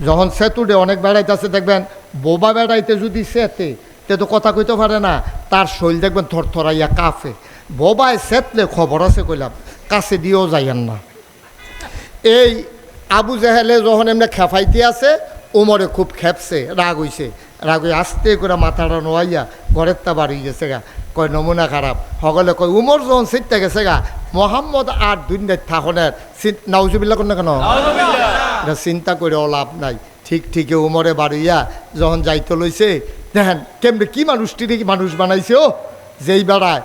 যখন সেতুডে অনেক বেড়াইতেছে দেখবেন, বোবা বেড়াইতে যদি সেতে তে তো কথা কইতে পারে না, তার শরীর দেখবেন থরথরাইয়া কাঁপে। বোবায় সেতলে খবর আছে কইলাম, কাছে দিয়েও যাইয়েন না। এই আবু জেহেলে যখন এমনি খেফাইতে আছে, ওমরে খুব খেপছে, রাগ হইছে। রাগ হয়ে আস্তে করে মাথাটা নোয়াইয়া ঘরের তা বাড়ি গেছে গা। কয় নমুনা খারাপ। সকলে কয় উমর যখন চিনতে গেছে গা, মোহাম্মদ আর দুনিয়ার থাকনের নাউজুবিল্লাহ কোন না কেন, এটা চিন্তা করেও লাভ নাই। ঠিকই উমরে বাড়িয়া যখন যাইতে লইছে, দেখেন কেমনি কি মানুষটিরে কি মানুষ বানাইছে। ও যেই বেড়ায়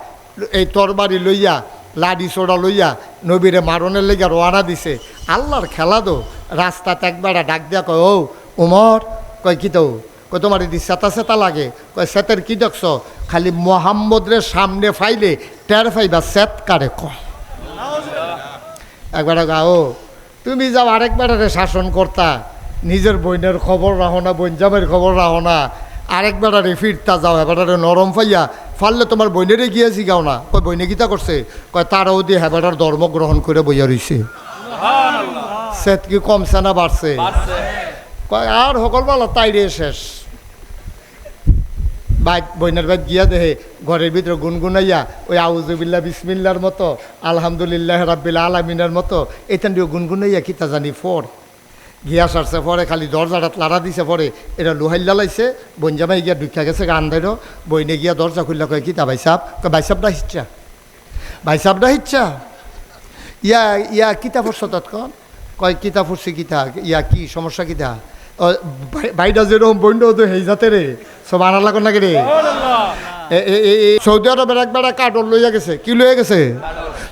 এই তরবারি লইয়া লাডি সোড়া লইয়া নবীরে মারণের লেগে রোয়ানা দিছে। আল্লাহর খেলা দো। রাস্তাতে একবেড়া ডাক দিয়া কয়, ও উমর। কয় কি তো? কয় তোমার এদি সেতা সেতা লাগে। কয় সেতের কি দেখছ? খালি মোহাম্মদরে সামনে ফাইলে টের ফাইবা সেত কারে কয়। একবারে গাও তুমি যাও আরেকবারে শাসন করতা, নিজের বইনের খবর রাখো না, বইনজামের খবর রাখো না, আরেকবারে ফিরতা যাও, এবারে নরম ফাইয়া ফাললে তোমার বইনেরে গিয়েছি গাও না। কয় বইনে গীতা করছে? কয় তারাও দিয়ে হেবাটার ধর্ম গ্রহণ করে বইয়া রইছে। সেত কি কমছে না বাড়ছে? কয় আর সকলবেলা তাইরে শেষ। বাইক বইনের বাইক গিয়া দেহে ঘরের ভিতরে গুনগুনাইয়া ওই আউযুবিল্লাহ বিসমিল্লার মতো, আলহামদুলিল্লাহ রাব্বিল আলামিনের মতো এখান দিয়ে গুনগুনাইয়া কিতা জানি ফর গিয়া সারছে। পরে খালি দরজাটা লাড়া দিছে। পরে এটা লোহাইল্লা লাইছে। বইনজামাই গিয়া ঢুকিয়া গেছে গান্ধাইরও। বইনে গিয়া দরজা খুললা। কয় কিতা ভাই সাহেব? কয় ভাই সাহেবটা হিচ্ছা, ভাই সাহেবটা হিচ্ছা। ইয়া কিতা পড়ছ তৎক্ষণ? কয় কিতা পড়ছি। কিতা ইয়া কি সমস্যা কিতা? ভাইটা যেরকম বইন্ড তো হেই যাতে রে সব আনার লাগ নাকি রে। সৌদি আরবের একবার কাটল লইয়া গেছে। কি লইয়া গেছে?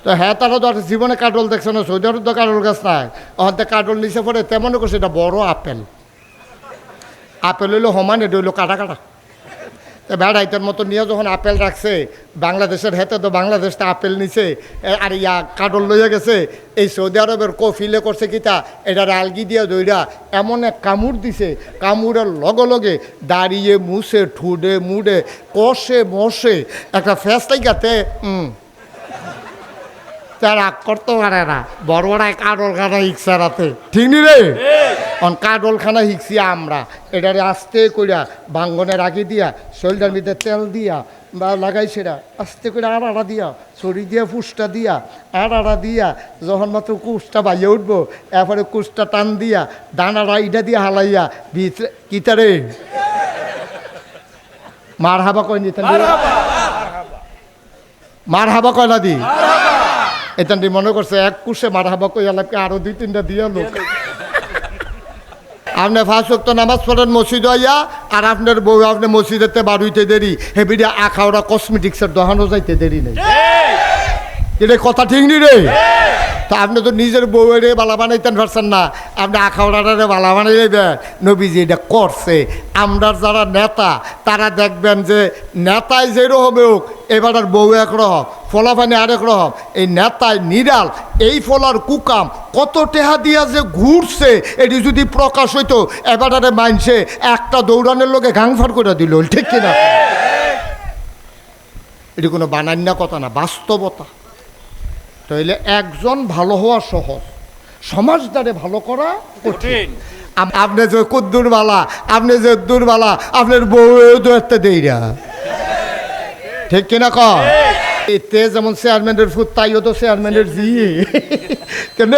তো হ্যাঁ, তারা তো জীবনে কাটল দেখছে না। সৌদি আরব তো কাটল গাছ নাই। ওখান কাটল নিচে পড়ে তেমনও করছে এটা বড় আপেল। আপেল হইলো সমান, এটা হইলো কাটা কাটা। বেড়াইতের মতো নিয়ে যখন আপেল রাখছে, বাংলাদেশের হেতে তো বাংলাদেশটা আপেল নিছে, আর ইয়া কাটল লইয়া গেছে। এই সৌদি আরবের কফিলে করছে কিতা, এটার আলগি দিয়ে দইরা এমন এক কামড় দিছে, কামড়ের লগে লগে দাঁড়িয়ে মুছে ঠুডে মুডে কষে মশে একটা ফ্যাস লাগাতে রাগ করতে পারে না। বড় বড় কাডল খানা হিকছে রাতে, ঠিক নি রে? কাডল খানা হিকছি আমরা। এটারে আস্তে কইরা ভাঙ্গনে রাখি দিয়া শরীরটার ভিতরে তেল দিয়া বা লাগাইছে না, আস্তে করে আড়া দিয়া ছড়ি দিয়া ফুসটা দিয়া আড়া দিয়া যখন মাত্র কুচটা বাইয়ে উঠবো, এরপরে কুচটা টান দিয়া ডানারা ইটা দিয়া হালাইয়া ভিতরে কিতারে মার হাবা কয় নি, মার হাবা কয় না দি। এখান মনে করছে এক কুশে মার হাবা কই এলাকে আরো 2-3টা দিয়া লোক। আপনি 5 ওয়াক্ত নামাজ পড়েন মসজিদ আইয়া, আর আপনার বউ আপনি মসজিদেতে বাড়ুইতে দেরি, হেবিডে আখাওড়া কসমেটিক্সের দোকানও যাইতে দেরি নেই। এটা কথা ঠিক নি রে? তা আপনি তো নিজের বউয়েরে বালা বানাইতেন পারছেন না, আপনি আখাওড়ারে বালা বানাই নেবেন। নবীজি এটা করছে। আমরা যারা নেতা তারা দেখবেন যে নেতায় যেরকম হোক, এবার আর বউ একরকম, ফলাফানি আরেক রকম। এই নেতায় নিরাল, এই ফলার কুকাম কত টেহা দিয়া যে ঘুরছে, এটি যদি প্রকাশ হইতো এবারে মানছে একটা দৌড়ানোর লোকে গাংফার করে দিল, ঠিক কিনা? এটি কোনো বানান্যা কথা না, বাস্তবতা। তাইলে একজন ভালো হওয়া সহজ, সমাজদারে ভালো করা কঠিন। আপনি যে কুদ্দুর বালা, আপনি যে দুর্বালা, আপনার বউ তো একটা দেই না, ঠিক কিনা? কর এতে যেমন চেয়ারম্যানের ফুট, তাইও তো চেয়ারম্যানের জি কেন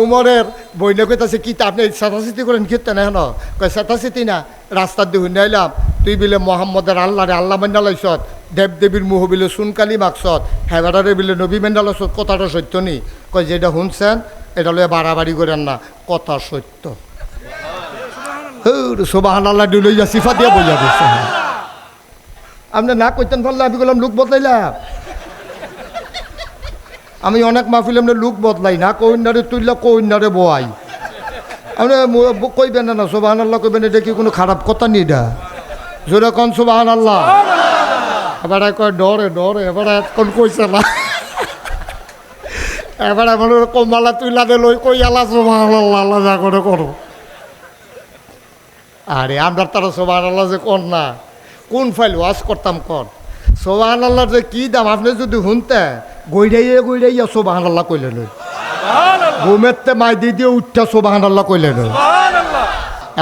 উমরের বইনে কইতাছে কি আপনি চেতাচিতি করেন কীর্তেন এখন? কয় চেতাচিতি না, রাস্তার দিয়ে হুন্ডে আইলাম, তুই বিলে মোহাম্মদের আল্লাহরে আল্লাহ মেন্ডালাইছত, দেবদেবীর মুহ বিলে সুনকালি মাকসত, হেবারে বিলে নবী মেন্ডালাইছত, কথাটা সত্য নি? কয় যেটা শুনছেন এটা লয়ে বাড়াবাড়ি করেন না, কথা সত্য। সুবহানাল্লাহ লইয়া সিফা দিয়া বইয়া দিচ্ছে। আপনি না কইতেন পারলে আমি বললাম লুক বদলাইলাম। আমি অনেক মাহফিল এমনি লুক বদলাই না, কইনারে তুইলা কইনারে বয়াই। আপনি কইবেন না সুবহানাল্লাহ কইবেন, এটা কি কোনো খারাপ কথা নি? এটা জোরে কন সুবহানাল্লাহ। এবার কয় ডরে ডরে, এবার কোন কইছে না, এবার এমন কমালা তুইলা দে লই কই আলা সুবহানাল্লাহ, আল্লাহ যা করে করো। আরে আমরা তারা সুবহানাল্লাহ যে কর না, কোন ফাইল ওয়াজ করতাম কর। সুবহানাল্লাহর যে কি দাম আপনি যদি শুনতে, গইরাইয়া সুবহানাল্লাহ কইলেন, ঘুমেতে মাই দিয়ে উঠা সুবহানাল্লাহ কইলেন।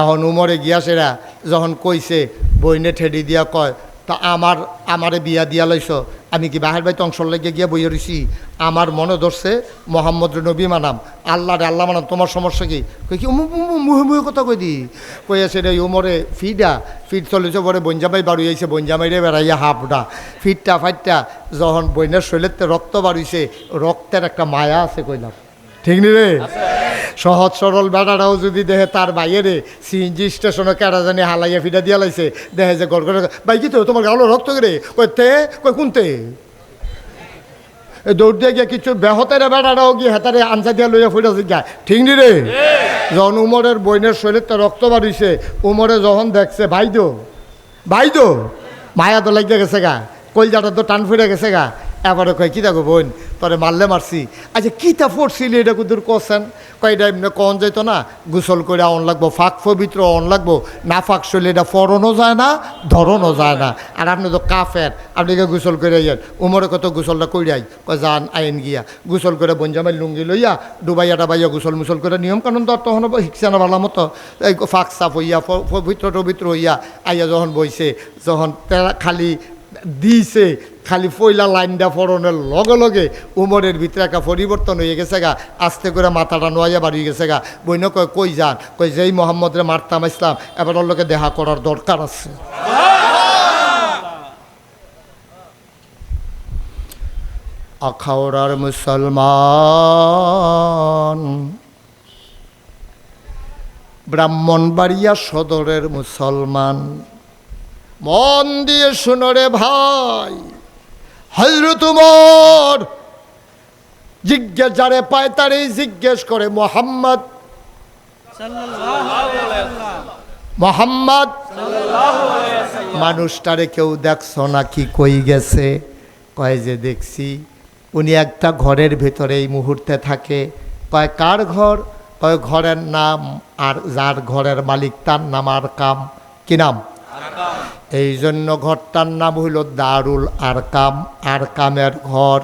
এখন উমরে গিয়াসেরা যখন কইছে বইনে ঠেডি দিয়া কয় তা আমারে বিয়া দিয়া লইছ, আমি কি বাহের বাড়িতে অংশ লেগে গিয়া বইয়া রইছি? আমার মনে ধরছে মোহাম্মদ নবী মানাম, আল্লাহ মানাম, তোমার সমস্যা কি? কই কি মুহে মুহে কথা কই দি কইয়াছে রে উমরে ফিট চলেছে পরে বঞ্জামাই বাড়ি আইছে, বঞ্জামাইরে বেড়াইয়া হাফডা ফিটটা ফাইটটা যখন বইনের শরীরেতে রক্ত বাড়িছে, রক্তের একটা মায়া আছে কইলাম, ঠিক নি রে? সহজ সরল বেড়াটাও যদি দেখে তার বাইরে সিএনজি স্টেশনে কেডা জানি হালাইয়া ফিটা দিয়া লাইছে, দেখে যে গড় গড় ভাই কি তো তোমার গালো রক্ত করে কই তে কই কোনতে দৌড় দিয়ে গিয়ে কিছু বেহতের বেড়াটাও গিয়ে হেতারে আনসা দিয়া লইয়া ফুটাছে গা, ঠিক নি রে? যখন উমরের বইনের শরীরটা রক্ত বাড়িছে, উমরে যখন দেখছে ভাই দো মায়া তো লাগিয়ে গেছে গা, কলজাটা তো টান ফুটে গেছে গা, এবারে কয় কী দেখো বোন তোরে মারলে মারছি, আচ্ছা কীটা পড়ছিলি এটা কুদুর করছেন? কয়টা এমনি কন যাইতো না, গোসল করে অন লাগবো, ফাঁক পবিত্র অন লাগবো, না ফাঁক শরীরে এটা ফরনও যায় না ধরনও যায় না, আর আপনি তো কাফের, আপনাকে গোসল করে যান। উমরে কত গোসলটা কইরাই কয় যান আইন গিয়া গোসল করে বঞ্জামাই লুঙ্গি লইয়া ডুবাইয়া ডাবাইয়া গোসল মুসল করে নিয়ম কানুন তো আর তখন শিখছে না ভালো মতো, এই ফাঁক সাফ হইয়া পবিত্র হইয়া আইয়া যখন বইছে, যখন খালি দিছে খালি পয়লা লাইনটা ফরনের লগে লগে উমরের ভিতরে একটা পরিবর্তন হয়ে গেছে গা, আস্তে করে মাথাটা নোয়াইয়া বাড়িয়ে গেছে গা। বইন কয় কই যান? কই যেই মোহাম্মদরে মারতাম ইসলাম, এবার ওর লোকে দেখা করার দরকার আছে। আখাউড়ার মুসলমান, ব্রাহ্মণবাড়িয়া সদরের মুসলমান, মন দিয়ে শুনো রে ভাই, হযরত উমর জিজ্ঞেস যারে পায় তারই জিজ্ঞেস করে মোহাম্মদ মানুষটারে কেউ দেখছো নাকি? কই গেছে? কয় যে দেখছি উনি একটা ঘরের ভেতরে এই মুহূর্তে থাকে। কয় কার ঘর? কয় ঘরের নাম, আর যার ঘরের মালিক তার নাম আরকাম। কি নাম? এই জন্য ঘরটার নাম হইল দারুল আরকাম, আরকামের ঘর।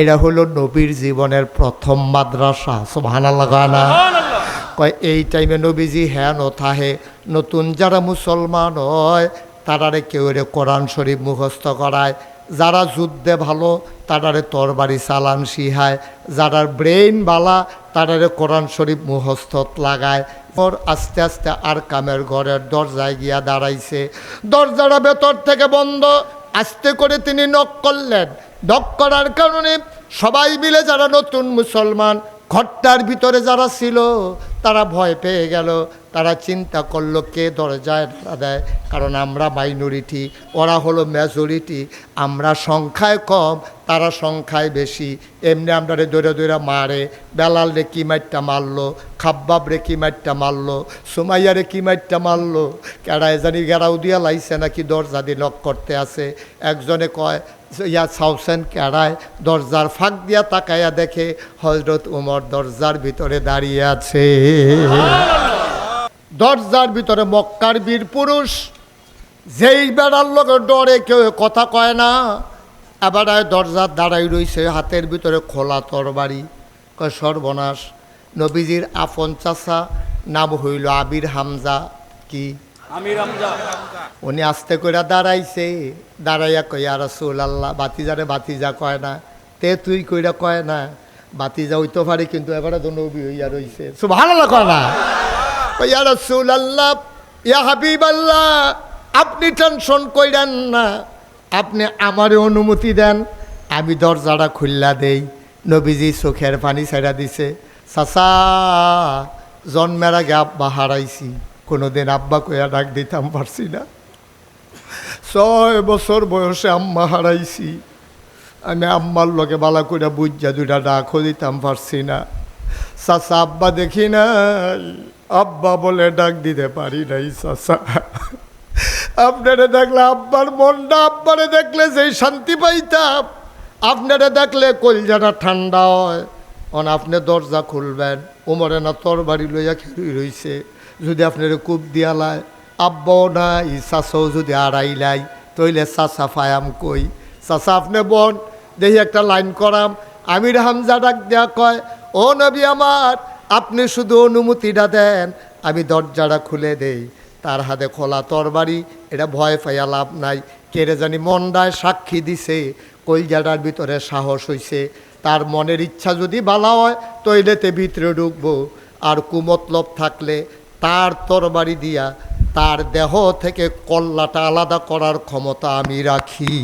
এটা হলো নবীর জীবনের প্রথম মাদ্রাসা। সুবহানাল্লাহ। কয় এই টাইমে নবীজি হেন থাহে নতুন যারা মুসলমান হয় তারারে কেউ রে কোরআন শরীফ মুখস্থ করায়, যারা যুদ্ধে ভালো তারারে তরবারি চালান শিহায়, যারা ব্রেইন বালা তারারে কোরআন শরীফ মুখস্থ লাগায়। ওর আস্তে আস্তে আরকামের ঘরের দরজায় গিয়া দাঁড়াইছে, দরজাটা ভেতর থেকে বন্ধ। আস্তে করে তিনি নক করলেন, নক করার কারণে সবাই মিলে যারা নতুন মুসলমান ঘরটার ভিতরে যারা ছিল তারা ভয় পেয়ে গেল। তারা চিন্তা করলো কে দরজায় ধরা দেয়, কারণ আমরা মাইনরিটি, ওরা হলো মেজরিটি, আমরা সংখ্যায় কম তারা সংখ্যায় বেশি। এমনি আমরা দৌড়ে দৌড়ে মারে, বেলাল রে কি মাইটটা মারলো, খাব্বাব রে কি মাইটটা মারলো, সুমাইয়া রে কি মাইটটা মারলো, কেডায় জানি গেরাও দিয়া লাইছে নাকি দরজা দিয়ে লক করতে আছে। একজনে কয় ইয়া সাউসেন কেড়ায়, দরজার ফাঁক দিয়া তাকাইয়া দেখে হযরত উমর দরজার ভিতরে দাঁড়িয়ে আছে। দরজার ভিতরে মক্কার বীর পুরুষ, যেই বেড়ার লোক ডরে কেউ কথা কয় না, এবার দরজার দাঁড়াই রইছে, হাতের ভিতরে খোলা তরবারি। কয় সর্বনাশ, নবীজির আপন চাচা নাম হইল আবির হামজা। কি আমির হামজা? উনি আস্তে করে দাঁড়াইছে, দাঁড়াইয়া কই ইয়া রাসূলুল্লাহ, বাতিজারে বাতিজা কয় না, তে তুই কইরা কয় না, বাতিজা হইতে পারে কিন্তু এবারে তো নবী হইয়া রইছে। সুবহানাল্লাহ কয় না? ইয়া রাসূলুল্লাহ, ইয়া হাবিবাল্লাহ, আপনি টেনশন কইরেন না, আপনি আমারে অনুমতি দেন, আমি দরজাটা খুললা দেই। নবীজি চোখের পানি ছাইড়া দিছে। চাচা, জন্মের আগে আব্বা হারাইছি, কোনোদিন আব্বা কইয়া ডাক দিতাম পারছি না। 6 বছর বয়সে আম্মা হারাইছি, আমি আম্মার লগে বালা করে বুঝা দুইটা ডাকও দিতাম পারছি না। চাচা, আব্বা দেখি নাই, আব্বা বলে ডাক দিতে পারি নাই। চাচা, আপনারে দেখলে আব্বার মনটা, আব্বারে দেখলে যেই শান্তি পাইতাম, আপনারে দেখলে কলজাটা ঠান্ডা হয়। অন আপনি দরজা খুলবেন, উমরে না তরবারি লইয়া খেলুই রইছে, যদি আপনার কূপ দিয়ালায়, আব্বাও নাই, চাচাও যদি আড়াইলাই, তইলে চাচা ফায়াম কই? চাচা আপনি বোন দেখি একটা লাইন করাম। আমির হামজা ডাক দেয়া কয়, ও নবী আমার, আপনি শুধু অনুমতিটা দেন, আমি দরজাটা খুলে দেই, তার হাতে খোলা তরবারি, এটা ভয় পাইয়া লাভ নাই। কেড়ে জানি মনটায় সাক্ষী দিছে, কলজাটার ভিতরে সাহস হইছে, তার মনের ইচ্ছা যদি বালা হয় তৈলেতে ভিতরে ঢুকবো, আর কুমতলব থাকলে তার তরবারি দিয়া তার দেহ থেকে কল্লাটা আলাদা করার ক্ষমতা আমি রাখি।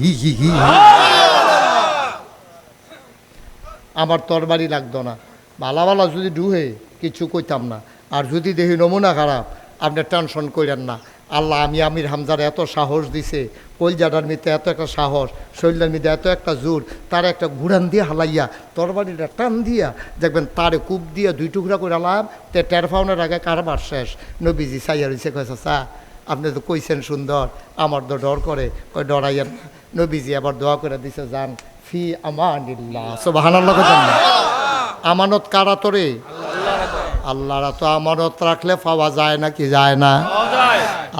আমার তরবারি লাগতো না, বালা বালা যদি ডুহে কিছু কইতাম না। আর যদি দেখি নমুনা খারাপ, আপনি টেনশন করেন না। আল্লাহ আমি আমির হামজার এত সাহস দিছে, কলজাটার মধ্যে এত একটা সাহস, শরীরের মধ্যে এত একটা জোর, তার একটা ঘুরান দিয়ে হালাইয়া তরবারিটা টান দিয়া দেখবেন তারে কূপ দিয়া 2 টুকরা করে আলাম, তে টের পাওনার আগে কারবার শেষ। নবীজি সাইয়া রয়েছে, কয়েছে চা আপনি তো কইছেন সুন্দর, আমার তো ডর করে, কই ডরাইয়েন না। নবীজি আবার দোয়া করে দিছে, যান ফি আমানিল্লাহ, সুবহানাল্লাহ। আমানত কারা তোরে? আল্লাহরা তো আমানত রাখলে পাওয়া যায় না, কি যায় না?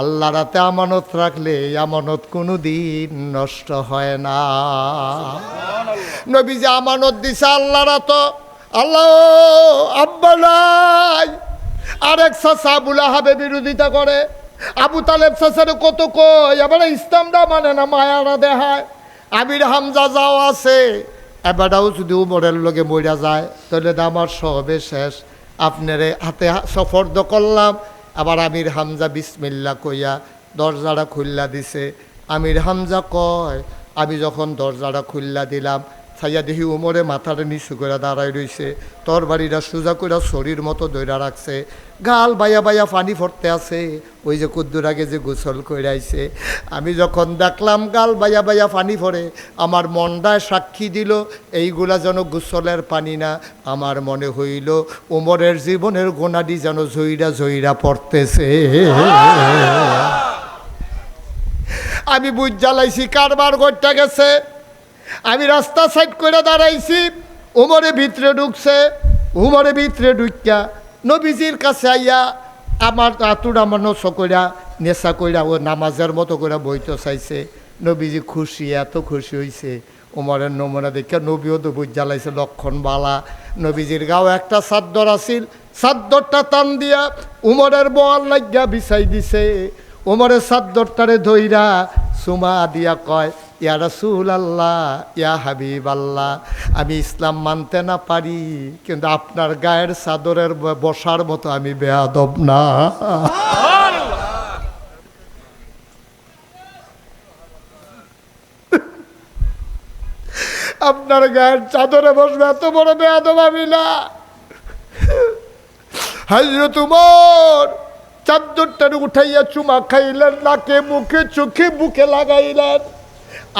আল্লাহ রাতে আমানত রাখলে এই আমানত কোনো দিন নষ্ট হয় না। নবী যে আমানত দিছে আল্লাহরা তো, আল্লাহ আব্বা নাই, আরেক চাচা আবু লাহাবে বিরোধিতা করে, আবু তালেব চাচারে কত কই, আবার ইসলামটা মানে না, মায়ারা দেখায়। আমির হামজা যাও আছে, এবারও যদি উমরের লগে মইরা যায় তাহলে আমার সবে শেষ। আপনারে হাতে সফর্দ করলাম, আবার আমির হামজা বিসমিল্লা কইয়া দরজাটা খুল্লা দিছে। আমির হামজা কয়, আমি যখন দরজাটা খুল্লা দিলাম, ছাইয়া দেখি উমরে মাথাটা নিচু করে দাঁড়ায় রইছে, তরবারিটা সোজা করে শরীর মতো দইরা রাখছে, গাল বাইয়া বাইয়া পানি ফরতে আছে, ওই যে কুদ্দুর আগে যে গোসল কইরাইছে। আমি যখন দেখলাম গাল বাইয়া বাইয়া পানি ফরে, আমার মনটায় সাক্ষী দিল এইগুলা যেন গোসলের পানি না, আমার মনে হইল উমরের জীবনের গোনাডি যেন জইরা জইরা পড়তেছে। আমি বুঝ জ্বালাইছি কারবার করতে গেছে। আমি রাস্তা সাইড করে দাঁড়াইছি, উমরে ভিতরে ঢুকছে। উমরে ভিতরে ঢুকিয়া নবীজির কাছে আইয়া আমার আতুর আমার নশ কইরা নেশা কইরা ও নামাজের মতো করে বইতে চাইছে। নবীজি খুশি, এত খুশি হইছে। উমরের নমুনা দেখিয়া নবীও তো বুঝ জ্বালাইছে, লক্ষণ বালা। নবীজির গাও একটা চাদর আছিল, চাদরটা টান দিয়া উমরের বোয়াল লাগিয়া বিছাই দিছে। উমরের চাদরটারে ধইরা সুমা দিয়া কয়, ইয়া রাসূলুল্লাহ, ইয়া হাবিবাল্লাহ, আমি ইসলাম মানতে না পারি, কিন্তু আপনার গায়ের চাদরের বসার মতো আমি বেয়াদব না। আপনার গায়ের চাদরে বসবে এত বড় বেয়াদব আমি না। হযরত উমর চাদরটার উঠাইয়া চুমা খাইলেন, নাকে মুখে চোখে বুকে লাগাইলেন।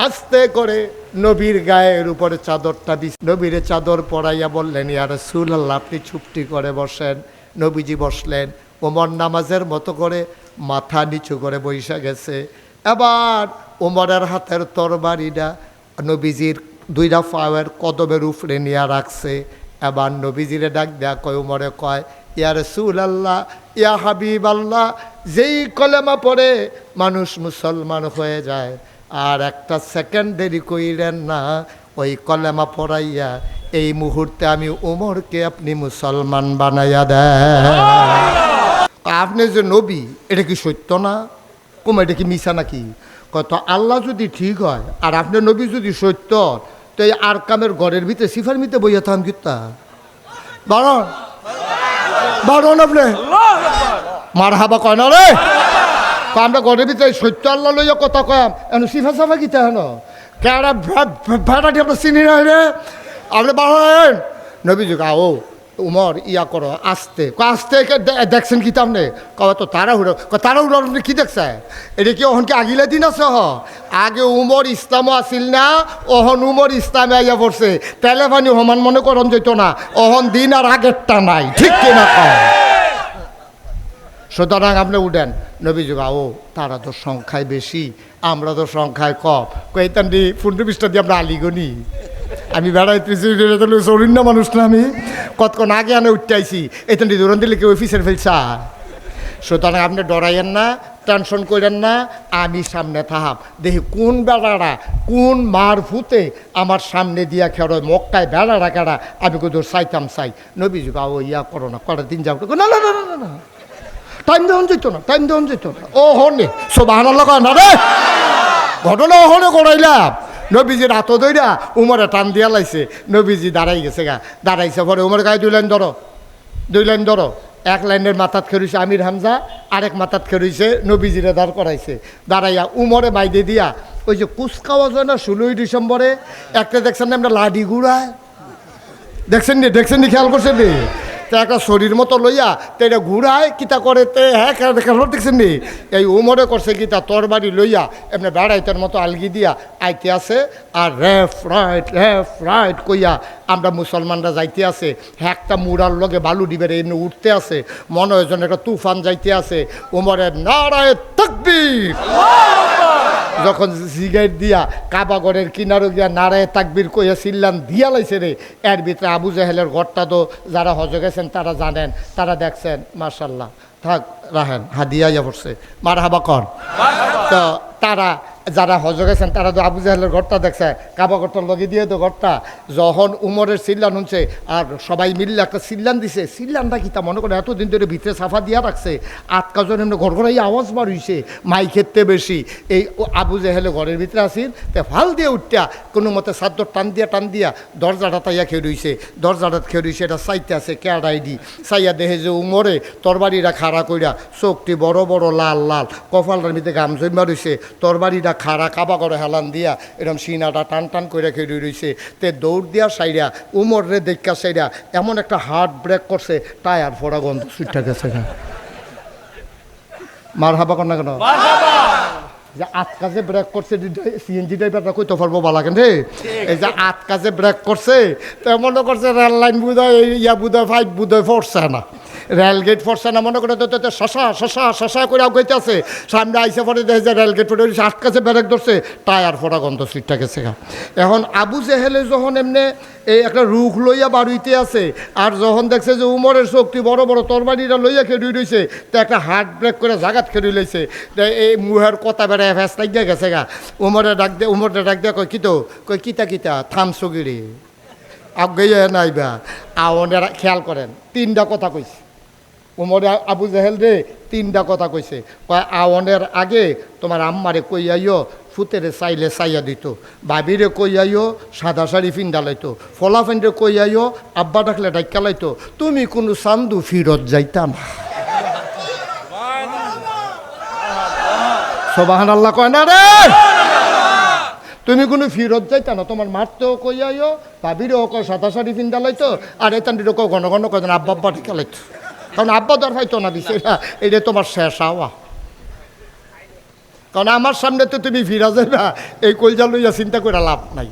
আস্তে করে নবীর গায়ের উপরে চাদরটা দিস, নবীরে চাদর পরাইয়া বললেন, ইয়া রাসূলুল্লাহ, আপনি চুপটি করে বসেন। নবীজি বসলেন। ওমর নামাজের মতো করে মাথা নিচু করে বইসা গেছে। এবার ওমরের হাতের তরবারিটা নবীজির 2টা পায়ের কদমের উপরে নিয়ে রাখছে। এবার নবীজিরে ডাক দেয়া কয়, উমরে কয়, ইয়া রাসূলুল্লাহ, ইয়া হাবিবাল্লাহ, যেই কলেমা পড়ে মানুষ মুসলমান হয়ে যায়, আর একটা সেকেন্ড দেরি কইলেন না, ওই কলেমা পড়াইয়া এই মুহূর্তে আমি উমরকে আপনি মুসলমান বানাইয়া দেন। আপনি যে নবী, এটা কি সত্য না? কম এটা কি মিছা নাকি? কত আল্লাহ যদি ঠিক হয় আর আপনার নবী যদি সত্য, তো এই আর কামের ঘরের ভিতরে সিফার মিতে বইয়া থাম কিতা বারণ বারণ আপনি মার হাবা কয় না রে। আমরা ঘরের ভিতরে সত্য আল্লাহ লইয়া কথা কয়াম, এখন সিফা সাফা কিতা হেন কেডা ভেড়াটি আপনার চিনি না রে। আপনি বাড়েন নবী যুগ আও উমর ইয়া করো আস্তে আস্তে দেখছেন কি তামনে কবে তো তাড়াহুড়ো তাড়াহুড়ো আপনি কী দেখছে? এটা কি ওহন কি আগিলা দিন আছে? আগে উমর ইসলামও আসিল না, ওহন উমর ইসলামে আইয়া পড়ছে, তেলেভানি সমান মনে করন যেত না, ওহন দিন আর আগেরটা নাই, ঠিক কিনা কয়? সুতরাং আপনি উঠেন নবী যুগ ও তারা তো সংখ্যায় বেশি, আমরা তো সংখ্যায় কম, কইতাম দি 15-20টা দিয়ে আমরা আলিগনি। আমি বেড়াইতে চলিন না মানুষ না, আমি কতক্ষণ আগে আনে উঠতে আইসি, এতেন দূরন দিলে কেউ অফিসের ফেলছা। সুতরাং আপনি ডরাইয়েন না, টেনশন করেন না, আমি সামনে থাহাম, দেখি কোন বেড়ারা কোন মার ফুতে আমার সামনে দিয়া খেরোয় মক্কায় বেড়ারা কেড়া, আমি কোথাও চাইতাম চাই। নবী যুগ ও ইয়া করো না, কটা দিন যাও, না না না না না টাইম দেওয়া যেত না, টাইম দেওয়া যেত না। ও হনে সুবহানাল্লাহ কয় না রে, ঘটনা হনে করাইলাম। নবীজির হাত ধইরা উমরে টান দিয়া লাইছে, নবীজি দাঁড়াই গেছে গা, দাঁড়াইছে পরে উমর গায়ে 2 লাইন ধরো, 2 লাইন ধরো। এক লাইনের মাথাত খেয়েছে আমির হামজা, আরেক মাথাত খেয়েছে নবীজিরে দাঁড় করাইছে। দাঁড়াইয়া উমরে বাইদে দিয়া ওই যে কুচকাওয়া যায় না 16ই ডিসেম্বরে একটা দেখছেন না আমরা লাডি গুড়ায়, দেখছেন নি খেয়াল করছেন নি? তো একটা শরীর মতো লইয়া তো এটা ঘুরায় কিতা করে তে, হ্যাঁ খেয়াল দেখছেন নি? এই উমরে করছে কিতা তরবারি লইয়া এমনি বেড়াইতের মতো আলগি দিয়া আইতে আছে, আর লেফট রাইট কইয়া আমরা মুসলমানরা যাইতে আছে। একটা মুড়ার লগে বালু ডিবের এমনি উঠতে আছে, মনে হয় যেন একটা তুফান যাইতে আছে। উমরের নারায়ে তাকবীর যখন সিগারেট দিয়া কাবাগরের কিনারো গিয়া নারায়ে তাকবীর কইয়া চিল্লান দিয়া লাইছে রে, এর ভিতরে আবু জাহেলের ঘরটা তো যারা হজে গেছেন তারা জানেন, তারা দেখছেন। মাশাল্লাহ, থাক রাহেন হাদিয়া ইয়া পড়ছে, মার হাবা কর। তো তারা যারা হজে গেছেন তারা তো আবু জাহেলের ঘরটা দেখছে, কাবা ঘরটার লগে দিয়ে তো ঘরটা। যখন উমরের চিল্লান শুনছে আর সবাই মিললে একটা চিল্লান দিছে, চিল্লানটা কি তা মনে করে এতদিন ধরে ভিতরে সাফা দিয়া রাখছে, আটকাজন এমনি ঘর ঘরাই আওয়াজ বার হইছে, মাই খেতে বেশি। এই আবু জাহেলে ঘরের ভিতরে আসিল, তে ফাল দিয়ে উঠটা কোনো মতে সাদ্দর টান দিয়া দরজাটা তাইয়া খেয়ে রইছে, দরজাটা খেয়ে রইছে। এটা চাইতে আছে ক্যাডাইডি চাইয়া দেখে যে উমরে তরবারিটা খাড়া কইরা, চোখটি বড় বড় লাল লাল, কপালটার ভিতরে গাম জমা রইছে, তরবারিটা খাড়া কাবা করে হেলান দিয়া এরকম সিনাটা টান করে খেয়ে রইছে। তে দৌড় দিয়া সাইরা উমর রে দেখা সাইরা এমন একটা হার্ট ব্রেক করছে, টায়ার ফোড়া গন্ধ সুইটটা গেছে। মার হাবা কর না কেন? যে আটকাজে ব্রেক করছে, সিএনজি ড্রাইভারটা কইতে পারবো বালা কেন রে? এই যে আটকাজে ব্রেক করছে তো মনে করছে রেল লাইন বুধয় ইয়া বুধয় 5 বুধয় ফোরছে না, রেলগেট ফোরছে না, মনে করে তো শশা করে আগাইতে আছে। সামনে আইসে পরে দেখে যে রেলগেট ফোটে আটকাছে ব্রেক ধরছে, টায়ার ফোটা গন্ধ সিটটা গেছে। এখন আবু জেহেলে যখন এমনি এই একটা রুখ লইয়া বাড়িতে আছে, আর যখন দেখছে যে উমরের শক্তি বড় বড় তরবারিটা লইয়া খেয়ে রইছে, তো একটা হার্ট ব্রেক করে জাগাত খেয়ে লইছে। এই মুহের কথা বেড়ায় ফ্যাস লাগিয়ে গেছে গা। উমরে ডাক দিয়ে কয় কিতো, কয় কিতা থামছো গিরি আগে নাইবা। আওয়ানের খেয়াল করেন 3টা কথা কইছে উমরে, আবু জাহেল রে 3টা কথা কইছে। কয় আওয়ানের আগে তোমার আম্মারে কইয়াইও ফুতেরে চাইলে চাইয়া দিত, ভাবিরে কইয়াইও সাদা শাড়ি ফিন্দা লাইতো, ফলা ফেন্ডে কইয়াইও আব্বা ডাকলে ডাক্কা লাইতো, তুমি কোনো চান্দু ফিরত যাইতা না। সুবহানাল্লাহ কয় না রে? তুমি কোনো ফিরত যাইতা না, তোমার মারতেও কইয়াইও, ভাবিরেও কয় সাদা শাড়ি ফিন্দা লাইতো, আর এতান্ডিরও কয় ঘন ঘন কয় আব্বা আব্বা ডাক্কা লাইতো। কারণ আব্বা দর হয়তো না দিছে, এটা তোমার শেষ আওয়া। কারণ আমার সামনে তো তুমি ফিরা যাইবা, এই কলজা লইয়া চিন্তা করে লাভ নাই।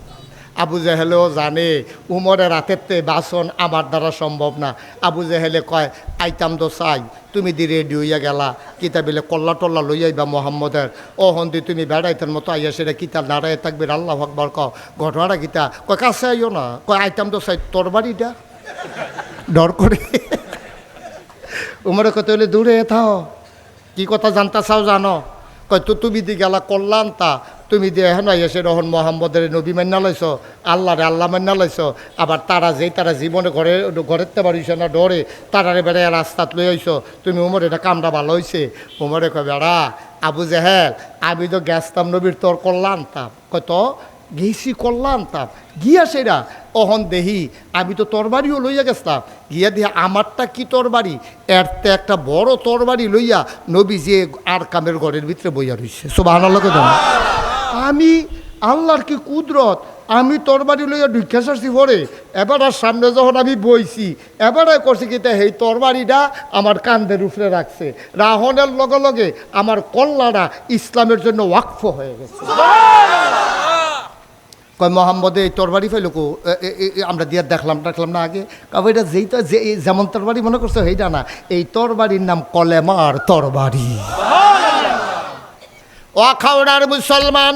আবু জাহেলেও জানে উমরের রাতেতে বাসন আমার দ্বারা সম্ভব না। আবু জাহেলে কয় আইতাম তো চাই, তুমি দি রেডি হইয়া গেলা, কিতা বিলে কল্লা টল্লা লইয়াইবা মোহাম্মদের, ও হন্দি তুমি বেড়াইতের মতো আইয়া সেটা কিতা নাড়াই থাকবে আল্লাহ আকবার। ঘটনাটা কিতা? কয় কাছে আইও না, কয় আইতাম তো চাই তোর বাড়িটা ডর করে। উমরে কত হইলে দূরে থাও, কি কথা জানতা চাও জানো? কয় তো তুমি দি গেলা করলাম তা, তুমি দিয়ে এখন এসে রহন মোহাম্মদের নবী মান্না লাইছ, আল্লাহরে আল্লাহ মান্না লাইছ, আবার তারা জীবনে ঘরেতে পারিস না ডরে, তারারে বেড়ে রাস্তাত লই আইছ তুমি। উমর এটা কামটা ভালো হয়েছে। উমরে কয় বেড়া আবু জাহেল, আমি তো গেছতাম নবীর তোর করলাম তাপ, কয় তো গেছি করলাম তাপ গিয়া সেরা অহন দেহি আমি তো তরবারিও লইয়া গেছতাম, গিয়া দিয়া আমারটা কি তরবারি, এরতে একটা বড় তরবারি লইয়া নবী যে আর কামের ঘরের ভিতরে বইয়া রইছে। সুবহানাল্লাহ কইতাম। আমি আল্লাহর কি কুদরত, আমি তরবারি লইয়া ঢুকে আসছি পরে, এবার আর সামনে যখন আমি বইছি এবারে করছি কিতা এই তরবারিটা আমার কান্দের উপরে রাখছে, রাহনের লগে লগে আমার কল্লাটা ইসলামের জন্য ওয়াকফ হয়ে গেছে। কয় মোহাম্মদে এই তরবারি ফাইলো কো, আমরা দিয়ে দেখলাম না আগে, কবে এটা যেইটা যে যেমন তরবারি মনে করছো সেইটা না, এই তরবারির নাম কলেমার তরবারি। ও খাওড়ার মুসলমান,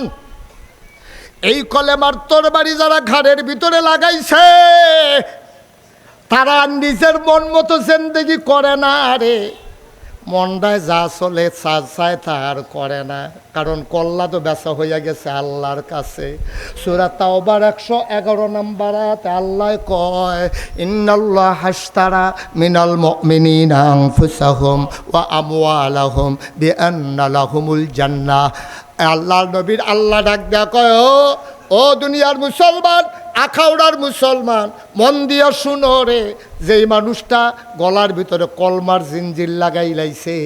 এই কলেমার তরবারি যারা ঘাড়ের ভিতরে লাগাইছে তারা নিজের মন মতো জিন্দেগি করে না রে, মন্ডায় যা চলে চায় তা আর করে না, কারণ কল্লা তো বেচা হইয়া গেছে আল্লাহর কাছে। সূরা তাওবার 111 নম্বর আয়াতে আল্লাহ কয়, ইন্নাল্লাহ হাশতারা মিনাল মুমিনিনা আনফুসাহুম ওয়া আমওয়ালাহুম বিআন্না লাহুমুল জান্নাহ। আল্লাহর নবীর আল্লাহ ডাক দেয়া কয়, ও দুনিয়ার মুসলমান, আখাউড়ার মুসলমান, মন দিয়া শুনো রে, যেই মানুষটা গলার ভিতরে কলমার জিঞ্জির লাগাই লাইছে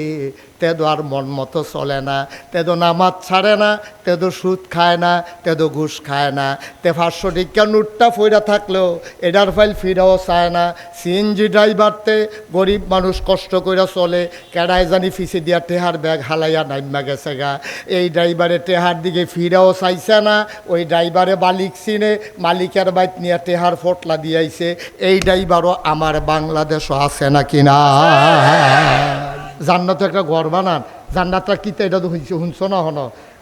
তেদো আর মন মতো চলে না, তেদো নামাজ ছাড়ে না, তেদো সুদ খায় না, তেদো ঘুষ খায় না, তে 500 টিকা নোটটা ফইরা থাকলেও এডার ফাইল ফিরাও চায় না। সিএনজি ড্রাইভারতে গরিব মানুষ কষ্ট করে চলে, কেডায় জানি ফিসে দিয়া টেহার ব্যাগ হালাইয়া নাইমা গেছে গা, এই ড্রাইভারে টেহার দিকে ফিরাও চাইছে না, ওই ড্রাইভারে মালিক চিনে, মালিকের বাইক নিয়ে টেহার ফটলা দিয়াইছে। এই ড্রাইভারও আমার বাংলাদেশও আছে নাকি না? জান্নাতে একটা ঘর বানান, জান্নাতটা কিতা এটা তো শুনছো না হন,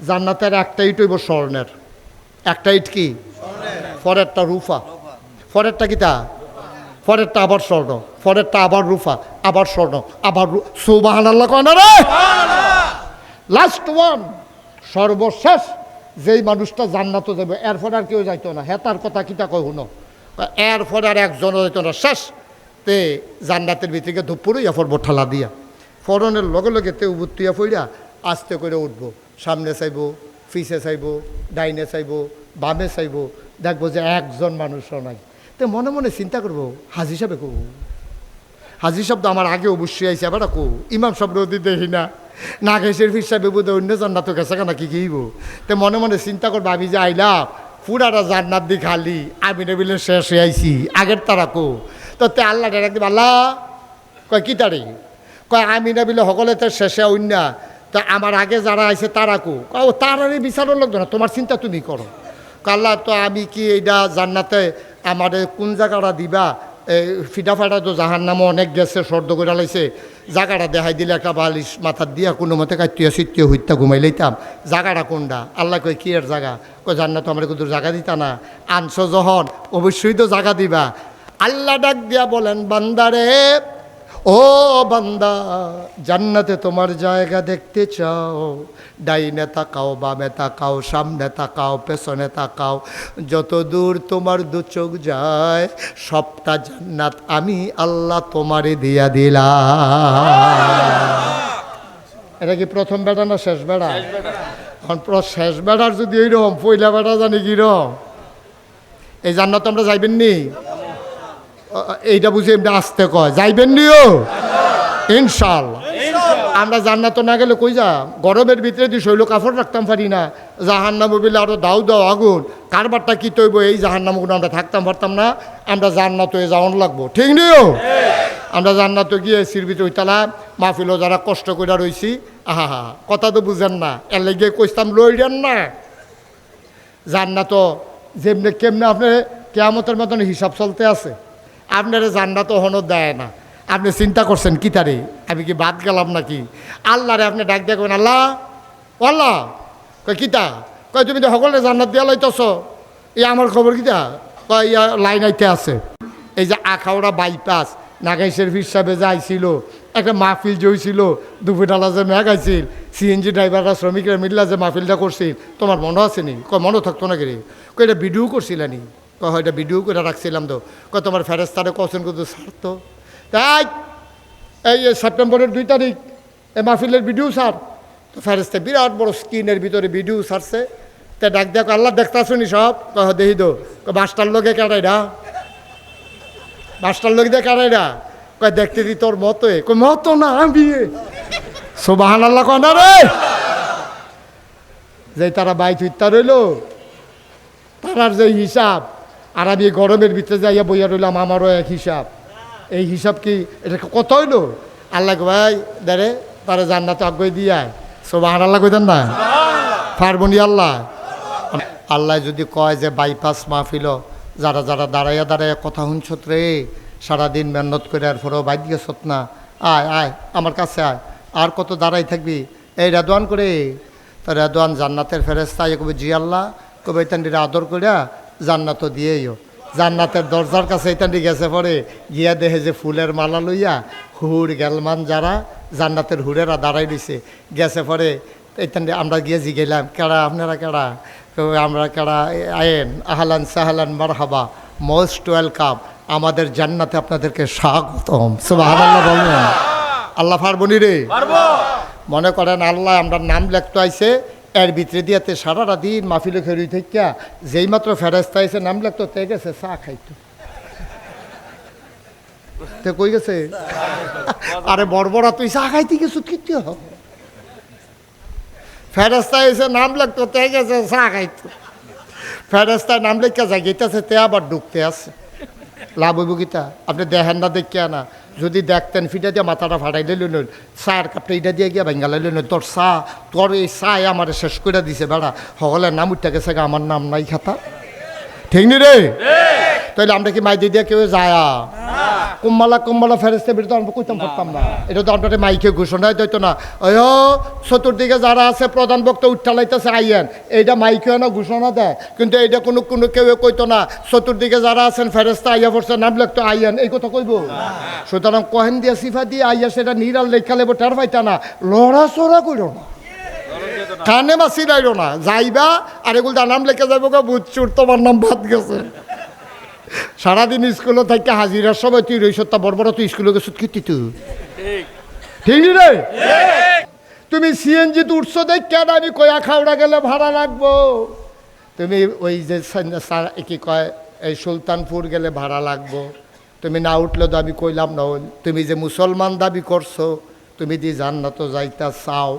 জান্নাতের একটা ইট হইব স্বর্ণের, একটা ইট কি পরেরটা রূপা, পরেরটা কিতা পরেরটা আবার স্বর্ণ, পরেরটা আবার রূপা, আবার স্বর্ণ, আবার সুবহানাল্লাহ কয় না রে। লাস্ট ওয়ান, সর্বশেষ যেই মানুষটা জান্নাতে যাবে এরপর আর কেউ যাইতো না, হেতার কথা কিতা কয় শুনো, এরপর আর একজনও যাইতো না, শেষ। তে জান্নাতের ভিতরে ধুপুরই এরপর বোঠালা দিয়া ফরনের লগে লগে তে উবুত্তিয়া ফইরা আস্তে করে উঠবো, সামনে চাইবো, পিছে চাইবো, ডাইনে চাইবো, বামে চাইবো, দেখবো যে একজন মানুষও নাই। তো মনে মনে চিন্তা করবো, হাজি সাহেব কো, হাজি সাহেব তো আমার আগে অবশ্যই আইসে, আবার কো ইমাম সাহেব রোদি দেখি না, না গেছের ফির সাহেব বোধ অন্য জান্নাত গেছে কেনা কি কিইব। তো মনে মনে চিন্তা করবো, আমি যে আইলাম পুরাটা জান্নাত দি খালি, আমি নেবিলে শেষ হয়ে আইসি আগের তারা কো। তো তে আল্লাহ ডাক দিব, আল্লাহ কয় কি তারি, কয় আমি নেবিলে সকলে তো শেষে অন্যা, তো আমার আগে যারা আইছে তারা কো, ও তারারই বিচারও লাগতো না, তোমার চিন্তা তুমি করো। আল্লাহ তো আমি কি এইটা জান্নাতে আমার কোন জায়গাটা দিবা, ফিটা ফাটা তো জাহার নামও অনেক গেছে, সর্দ করে লাইছে, জায়গাটা দেখাই দিলে একটা বালিশ মাথার দিয়া কোনো মতে কাটিয়া সিটিয়া হইতা ঘুমাই লইতাম, জায়গাটা কোনটা? আল্লাহ কয় কি এর জায়গা? কয় জান্নাত আমার কিন্তু জায়গা দিতা না, আনছো যখন অবশ্যই তো জায়গা দিবা। আল্লাহ ডাক দিয়া বলেন, বান্দারে, ও বান্দা, জান্নাতে তোমার জায়গা দেখতে চাও, ডাইনে তাকাও, বামে তাকাও, সামনে তাকাও, পেছনে তাকাও, যত দূর তোমার দু চোখ যায় সবটা জান্নাত আমি আল্লাহ তোমারে দিয়া দিলাম। এটা কি প্রথম বেড়া না শেষ বেড়া? এখন শেষ বেড়ার যদি এইরকম, পয়লা বেড়া জানি কিরকম, এই জান্নাত আমরা যাইবেন নি? এইটা বুঝি এমনি আসতে কয়, যাইবেন নিও ইনশাআল্লাহ। আমরা জান্নাত না গেলে কই যা, গরমের ভিতরে দিয়ে শৈল কাপড় রাখতাম পারি না, জাহান্নাম বলে আরো দাও দাও আগুন, কারবারটা কি তৈব, এই জাহান্নামগুলো আমরা থাকতাম পারতাম না, আমরা জান্নাত হয়ে যাওয়ান লাগবো, ঠিক নিও। আমরা জান্নাত গিয়ে সিরবিত হইতালা, মাহফিলও যারা কষ্ট করে রইছি, আহা হা, কথা তো বুঝেন না, এর লেগে কইতাম লইলেন না। জান্নাত যেমনি কেমনে আপনি কেয়ামতের মতন হিসাব চলতে আছে, আপনারা জান্নাত হনো দেয় না, আপনি চিন্তা করছেন কি তারে, আমি কি বাদ গেলাম নাকি? আল্লাহরে আপনি ডাক দেখবেন, আল্লাহ আল্লাহ, কয় কিতা, কয় তুমি তো সকলে জান্নাত দিয়া লাইতেছ, এই আমার খবর কিতা, কয় ইয়া লাইন আইতে আছে। এই যে আখাউড়া বাইপাস নাগাইশের ফির সাহেবে যাইছিল, একটা মাহফিল জইছিল, দুপুরবেলা যে মেঘ আইছিল, সিএনজি ড্রাইভাররা শ্রমিকরা মিল্লা যে মাহফিলটা করছিল, তোমার মনে আছে নি? কয় মনে থাকতো না কে, কয় এটা ভিডিও করছিলানি? কয় এটা ভিডিও করে রাখছিলাম তো। কয় তোমার ফেরেস্তারে কোশ্চেন করতো ছাড়তো, তাই এই সেপ্টেম্বরের 2 তারিখ এই মাহফিলের ভিডিও ছাড়। তো ফেরেস্তা বিরাট বড় স্ক্রিনের ভিতরে ভিডিও ছাড়ছে, তা ডাক দেখ, আল্লাহ দেখতে আসুনি সব? কয় দেখি তো। বাসটার লোকে কাটাইরা, বাসটার লোক দিয়ে কাটাইরা, কয় দেখতে দি তোর মতোই, কয় মতো না আমি, সুবহানাল্লাহ কয় না রে। যে তারা বাইক হইতা রইল, তারার যে হিসাব, আর আমি গরমের ভিতরে যাইয়া বইয়া রইলাম, আমারও এক হিসাব। এই হিসাব কি এটা কত হইলো? আল্লাহ ভাই দাঁড়ে তারা জান্নাতে আগ্রহ দিয়ে, সুবহানাল্লাহ কইতেন না? পারবনি আল্লাহ? আল্লাহ যদি কয় যে বাইপাস মাহফিল, যারা যারা দাঁড়াইয়া দাঁড়াইয়া কথা শুনছত রে, সারাদিন মেহনত করে আর পরেও বাইক গেছত না, আয় আয় আমার কাছে আয়, আর কত দাঁড়াই থাকবি, এই রেদওয়ান করে। তা রেদওয়ান জান্নাতের ফেরেস্তা কবে, জি আল্লাহ, কবে তান্ডিরা আদর করিয়া জান্নাত দিয়েইও। জান্নাতের দরজার কাছে এটানি গেছে পরে গিয়া দেখে যে ফুলের মালা লইয়া হুর গেলমান যারা জান্নাতের হুরেরা দাঁড়াই দিছে গেছে পরে এটানি আমরা গিয়ে গেলাম কেডা আপনারা কেডা? আমরা কেডা? আয়েন আহলান সাহলান মারহাবা, মোস্ট ওয়েলকাম, আমাদের জান্নাতে আপনাদেরকে স্বাগতম। সুবহানাল্লাহ বলবেন। আল্লাহ পারবনি রে? মনে করেন আল্লাহ আমরা নাম লেখতে আইছে, এর ভিতরে দিয়াতে সারাটা দিন মাহফিলে খেরি থেকে যেই মাত্র ফেরেস্তা আইছে নাম লেখতো তে গেছে চা খাইতো। তে কই গেছে? আরে বড়বড়া তুই চা খাইতে গেছো কিতে হবে? ফেরেস্তা এসে নাম লেখতো তে গেছে চা খাইতো। ফেরেস্তায় নাম লেখা যায় গেতেছে তে আবার ঢুকতে আছে। লাভ হইব গীতা? আপনি দেখেন না দেখিয়া না, যদি দেখতেন ফিটা দিয়ে মাথাটা ফাটাইলে লইলেন, চায়ের কাপটা এটা দিয়ে গিয়া ভেঙ্গালাই লইলেন, তোর চা, তোর এই চায় আমার শেষ করে দিছে বেড়া, সকলের নাম উঠতে গেছে আমার নাম নাই খাতা। ঠিক নি রে? তাইলে আমরা কি মাই দিয়ে কেউ যায়? কুম্বালা ফেরেস্তে বেরোতে আমরা কইতাম পারতাম না। এটা তো আপনার মাইকে ঘোষণায় দিত না, ওই চতুর্দিকে যারা আছে প্রধান বক্তা উঠালাইতেছে আইয়েন, এইটা মাইকে না ঘোষণা দেয়, কিন্তু এইটা কোনো কেউ কইতো না চতুর্দিকে যারা আছেন ফেরেস্তা আইয়া পড়ছে নাম লেখতো আইয়েন, এই কথা কইব? সুতরাং কহেন দিয়া সিফা দিয়ে আইয়া সেটা নিরাল লেখা লেবো টের পাইতা না, লড়াচড়া করো না, কানে মাসি রাইল না, যাইবা আর এগুলো নাম লেখা যাবো গা বুঝছুর তোমার নাম বাদ গেছে। সারাদিন স্কুলে থেকে হাজিরার সময় তুই রইস তা বড় বড় তুই স্কুলে গেছ কি তুই ঠিক রে? তুমি সিএনজি তো উঠছো দেখ কেন আমি কয়া খাওড়া গেলে ভাড়া লাগবো, তুমি ওই যে কি কয় এই সুলতানপুর গেলে ভাড়া লাগবো, তুমি না উঠলে তো আমি কইলাম না, তুমি যে মুসলমান দাবি করছো তুমি দি জান্নাত যাইতা চাও,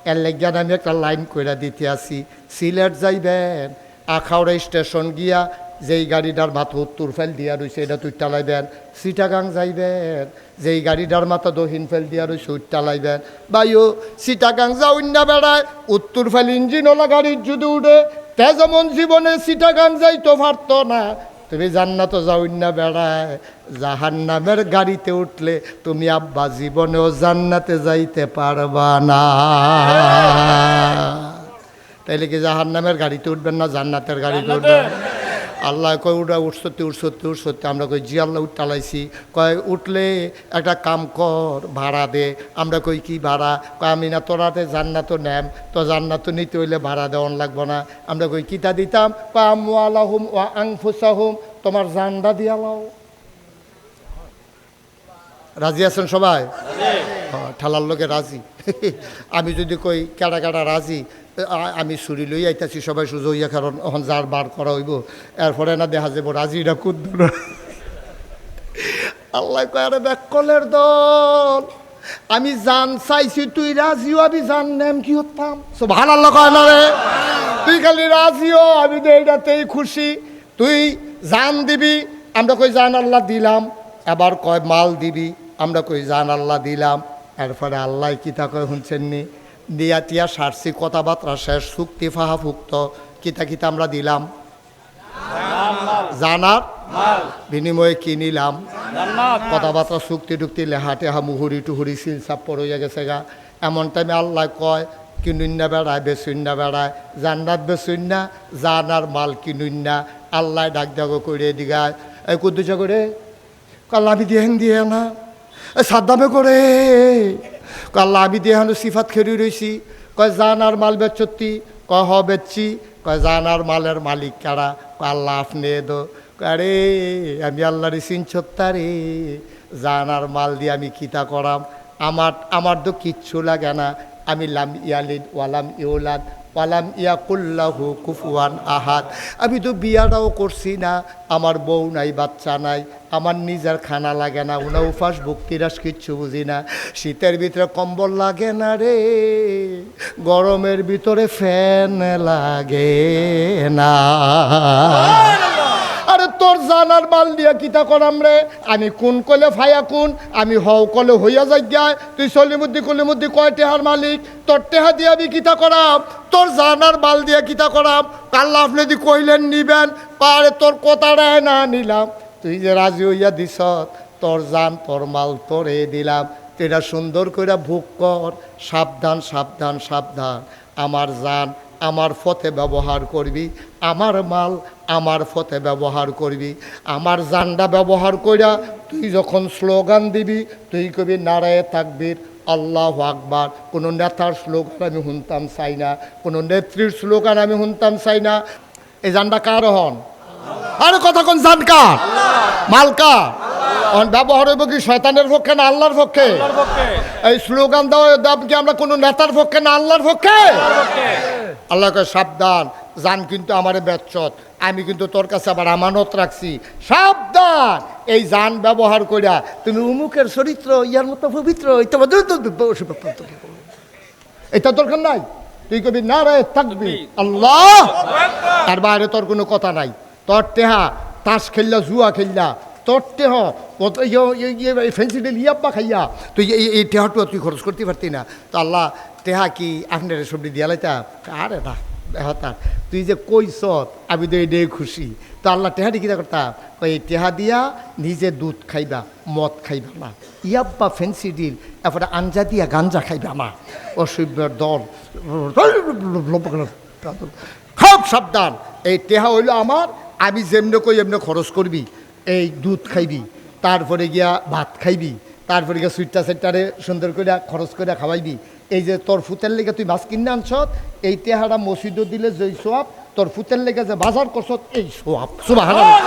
এর লেগান আমি একটা লাইন কইরা দিতে আসি, সিলেট যাইবেন আখাউড়া স্টেশন গিয়া যেই গাড়িটার মাথা উত্তর ফেল দিয়া রয়েছে এটা তুই টালাইবেন, চিটাগাং যাইবেন যেই গাড়িটার মাথা দক্ষিণ ফেল দিয়া রয়েছে ওই টালাইবেন। বাইও চিটাগাং যাও না বেড়ায় উত্তর ফেল ইঞ্জিনওয়ালা গাড়ির যদি উঠে তে যেমন জীবনে চিটাগাং যাইতো পারতো না, তুমি জান্নাত যাও না বেড়ায় জাহান্নামের গাড়িতে উঠলে তুমি আব্বা জীবনেও জান্নাতে যাইতে পারবা না। তাইলে কি জাহান্নামের গাড়িতে উঠবেন না জান্নাতের গাড়িতে উঠবেন? আল্লাহ কয় উঠা উঠসতে আমরা কই জি আল্লাহ উঠালাইছি, কয় উঠলে একটা কাম কর ভাড়া দে, আমরা কই কি ভাড়া? কয় আমি না তোরাতে জান্নাত নেম, তো জান্নাত নিতে হইলে ভাড়া দেওয়ান লাগবো না, আমরা কই কিতা দিতাম? কয় আমওয়ালাহুম ওয়া আনফুসাহুম, তোমার জানটা দিয়া লাও। রাজি আছেন সবাই? ঠালার লোকে রাজি। আমি যদি কই কেডা কেডা রাজি, আমি ছুরি লই আইতাছি সবাই সুযোগ হইয়া, কারণ এখন যার বার করা হইব এরপরে না দেখা যাবো রাজিটা কুদ্দুর। আল্লাহ কয় আরে ব্যাকলের দল, আমি জান চাইছি তুই রাজিও, আমি জান নেম কি হতাম? সুবহানাল্লাহ কয় না রে? তুই খালি রাজিও, আমি তো এইটাতেই খুশি। তুই জান দিবি, আমরা কই জান আল্লাহ দিলাম, আবার কয় মাল দিবি, আমরা কই জান আল্লাহ দিলাম। এরপরে আল্লাহ কিতা কয় শুনছেননি? দিয়া টিয়া সারছি কথাবার্তা শেষ, চুক্তি ফাহা ফুক্ত, কিতা কিতা আমরা দিলাম জানার বিনিময়ে কি নিলাম? কথাবার্তা চুক্তি টুক্তি লেহা টেহা মুহুরি টুহুরি সিল চাপ্পর হইয়া গেছে গা। এমন টাইমে আল্লাহ কয় কিনুন্না বেড়ায় বেচুন্না বেড়ায়, জান্নাত বেচুন্না জানার মাল কিনুন্না। আল্লাহ ডাক ডাকো করে দিগায় এই কুদ্দুচা করে কাল্লা আমি দিয়ে না সাদ্দামে করে কাল্লা আমি দিয়ে হানো সিফাত খেরি রয়েছি। কয় জানার মাল বেচতি? কয় হ বেচছি। কয় জানার মালের মালিক কারা? আল্লাহ আপনি দো। আরে আমি আল্লাহরে চিনছত্তা রে, জানার মাল দিয়ে আমি কিতা করাম? আমার তো কিচ্ছু লাগে না, আমি লাম ইয়ালিদ ওয়ালাম ইউলাদ ওয়ালাম ইয়াকুল্লাহু কুফুয়ান আহাদ। আমি তো বিয়াটাও করছি না, আমার বউ নাই বাচ্চা নাই, আমার নিজের খানা লাগে না, উনা উপাস ভক্তিরাস কিচ্ছু বুঝি না। শীতের ভিতরে কম্বল লাগে না রে, গরমের ভিতরে ফ্যান লাগে না। আরে তোর জানার মাল দিয়া কিতা করাম রে? আমি কোন কলে ফায়া কোন, আমি হও কলে হইয়া যাই। তুই কলিমুদ্দি কয় টেহার মালিক? তোর টেহা দিয়া আমি কিতা করাম? তোর জানার মাল দিয়া কিতা করাম? আল্লাহ আপনি দি কইলেন নিবেন, পারে তোর কথাটাই না নিলাম। তুই যে রাজি হইয়া দিস, তোর জান তোর মাল তোরে দিলাম, তুই এটা সুন্দর করে ভোগ কর। সাবধান সাবধান সাবধান, আমার জান আমার পথে ব্যবহার করবি, আমার মাল আমার পথে ব্যবহার করবি। আমার জানটা ব্যবহার কইরা তুই যখন স্লোগান দিবি তুই কবি নারায়ে তাকবীর, আল্লাহু আকবার। কোনো নেতার স্লোগান আমি শুনতাম চাই না, কোনো নেত্রীর স্লোগান আমি শুনতাম চাই না। এই জানটা কার হন? আরে কথা কোন জান কার? মালকা ব্যবহার হইব কি শয়তানের পক্ষে না আল্লাহর পক্ষে? এই স্লোগান দেওয়া দাম কি আমরা কোনো নেতার পক্ষে না আল্লাহর পক্ষে? আল্লাহকে সাবধান, জান কিন্তু আমারে বেচ্চত, আমি কিন্তু তোর কাছে আবার আমানত রাখছি, সাবধান। এই জান ব্যবহার করিয়া তুমি উমুকের চরিত্র ইয়ার মতো পবিত্র এটা দরকার নাই। তুই কবি নারায়ে তাকবীর, আল্লাহ, তার বাইরে তোর কোনো কথা নাই। তোর টেহা তাস খেললা, জুয়া খেললা, তোর টেহ ফেন্সিডেল ইয়াব্বা খাইয়া তুই এই টেহাটু তুই খরচ করতে পারতি না। তো আল্লাহ টেহা কি আপনার সবজি দিয়া লাইতা? আরে না হতার, তুই যে কইস আমি তো এটাই খুশি। তো আল্লাহ টেহাটি কিনা করতাম, এই টেহা দিয়া নিজে দুধ খাইবা, মদ খাইবা না, ইয়াব্বা ফেন্সিডিল এরপরে আঞ্জা দিয়া গাঞ্জা খাইবা না, অসভ্যের দল, খুব সাবধান। এই টেহা হইল আমার, আমি যেমনে কই এমনি খরচ করবি। এই দুধ খাইবি, তারপরে গিয়া ভাত খাইবি, তারপরে গিয়া সুইটটা সেটটারে সুন্দর করে খরচ করে খাওয়াইবি। এই যে তোর ফুতের লেগে তুই মাছ কিনে আনছ, এই টেহারা মসজিদও দিলে যেই সোয়াব, তোর ফুতের লেগে যে বাজার করছ এই সোয়াব। সুবহানাল্লাহ।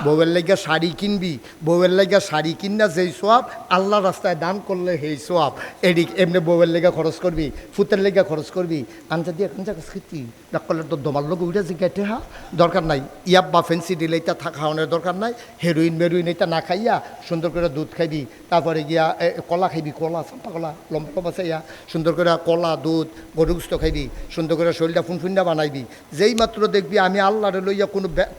বউয়ের লেগে শাড়ি কিনবি, বউয়ের লেগে শাড়ি কিনা যেই সোয়াব, আল্লাহ রাস্তায় দান করলে সেই সোয়াব। এদিক এমনি বউয়ের লেগে খরচ করবি, ফুতের লেগে খরচ করবি, আনজা দিয়ে কাঞ্জা খেতি না করলে তোর দমার লোক উঠে জিজ্ঞাসা টেহা দরকার নাই। ইয়াব বা ফেন্সি দিলে এটা খাওয়ানোর দরকার নাই। হেরোইন মেরোইন এটা না খাইয়া সুন্দর করে দুধ খাইবি, তারপরে গিয়া কলা খাইবি, কলা চাম্পা কলা লম্বা বাঁচাইয়া সুন্দর করে কলা দুধ গরু গোস্ত খাইবি, সুন্দর করে শরীরটা ফুনফুন্ডা বানাইবি। যেই মাত্র দেখবি আমি আল্লাহরে লইয়া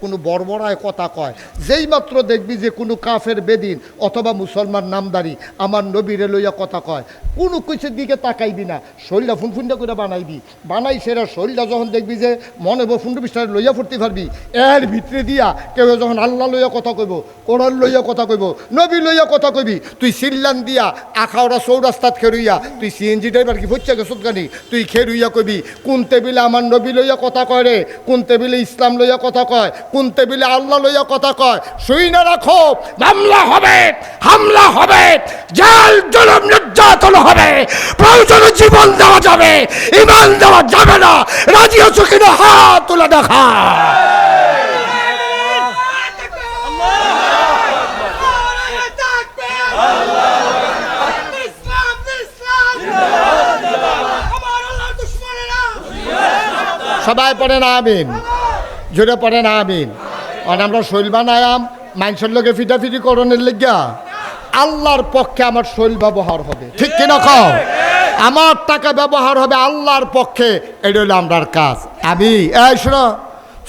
কোনো বড়বড়ায় কথা কয়, যেই মাত্র দেখবি যে কোনো কাফের বেদিন অথবা মুসলমান নামদারি আমার নবীরে লইয়া কথা কয়, কোনো কিছুর দিকে তাকাইবি না, শরীরটা ফুনফুন্ডা করে বানাইবি। বানাই সেরা শরীরটা যখন দেখবি যে মনে ফুন্ডু বিস্তারে লইয়া ফুটতে পারবি, এর ভিতরে দিয়া কেউ যখন আল্লাহ লইয়া কথা কইব, কোরআন লইয়া কথা কইব, নবী লইয়া কথা কইবি, তুই সিল্লান দিয়া আখাওড়া চৌরাস্তাত খেরুইয়া তুই সিএনজি ড্রাইভার কি হচ্ছে গেছত গানি, তুই খেরুইয়া কইবি কোন টেবিলে আমার নবী লইয়া কথা কয় রে, কোন টেবিলে ইসলাম লইয়া কথা কয়, কোন টেবিলে আল্লাহ লইয়া কথা কয়। শুই না রাখো, মামলা হবে, হামলা হবে, জেল জুলুম নির্যাতন হবে, প্রয়োজনে জীবন দেওয়া যাবে, ঈমান দেওয়া যাবে না। রাজি আছো কিনা হাত তুলে দেখা। সবাই পড়ে না আমিন, জোরে পড়ে না আমিন। আর আমরা শৈল বানায়াম মানুষের লোকে ফিটাফিটি করণের লেগা, আল্লাহর পক্ষে আমার শৈল ব্যবহার হবে, ঠিক কিনা খাও? আমার টাকা ব্যবহার হবে আল্লাহর পক্ষে, এটা হলো আমরার কাজ। আমি এই শোনো,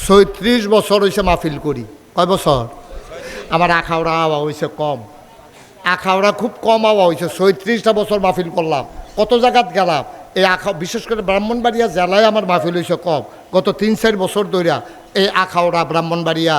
৩৬ বছর হয়েছে মাহফিল করি। কয় বছর? আমার আখাউড়া আওয়া হয়েছে কম, আখাউড়া খুব কম আওয়া হয়েছে। ৩৬টা বছর মাহফিল করলাম, কত জায়গাত গেলাম। এই বিশেষ করে ব্রাহ্মণবাড়িয়া জেলায় আমার মাহফিল হয়েছে কম। গত ৩-৪ বছর ধরে এই আখাউড়া ব্রাহ্মণবাড়িয়া